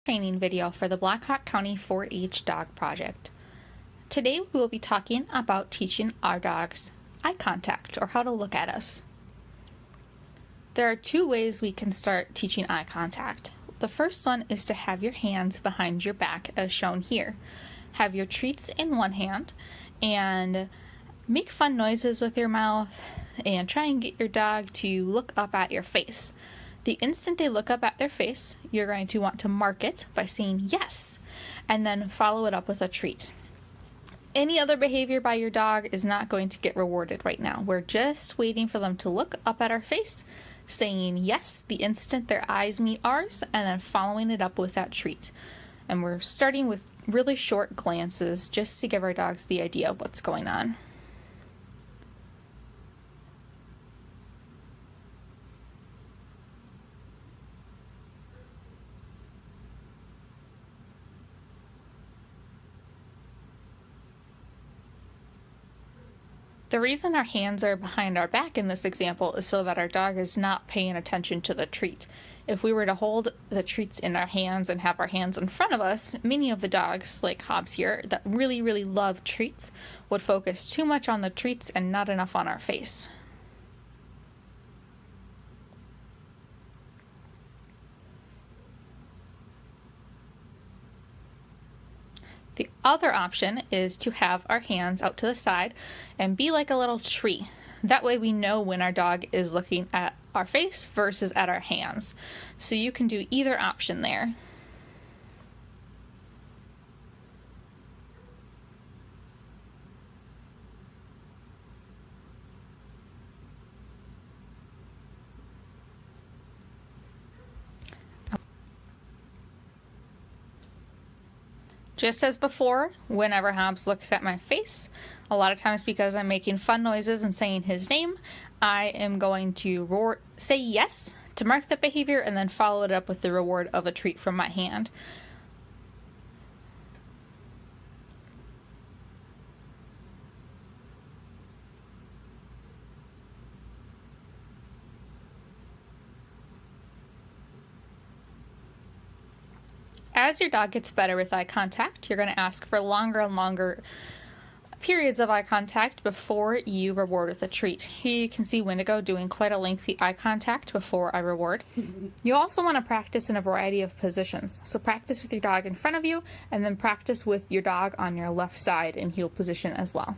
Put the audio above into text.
Training video for the Blackhawk County 4-H Dog Project. Today we will be talking about teaching our dogs eye contact, or how to look at us. There are two ways we can start teaching eye contact. The first one is to have your hands behind your back as shown here. Have your treats in one hand and make fun noises with your mouth and try and get your dog to look up at your face. The instant they look up at their face, you're going to want to mark it by saying yes, and then follow it up with a treat. Any other behavior by your dog is not going to get rewarded right now. We're just waiting for them to look up at our face, saying yes the instant their eyes meet ours, and then following it up with that treat. And we're starting with really short glances just to give our dogs the idea of what's going on. The reason our hands are behind our back in this example is so that our dog is not paying attention to the treat. If we were to hold the treats in our hands and have our hands in front of us, many of the dogs, like Hobbs here, that really love treats, would focus too much on the treats and not enough on our face. The other option is to have our hands out to the side and be like a little tree. That way we know when our dog is looking at our face versus at our hands. So you can do either option there. Just as before, whenever Hobbs looks at my face, a lot of times because I'm making fun noises and saying his name, I am going to say yes to mark that behavior and then follow it up with the reward of a treat from my hand. As your dog gets better with eye contact, you're going to ask for longer and longer periods of eye contact before you reward with a treat. Here you can see Wendigo doing quite a lengthy eye contact before I reward. You also want to practice in a variety of positions. So practice with your dog in front of you, and then practice with your dog on your left side in heel position as well.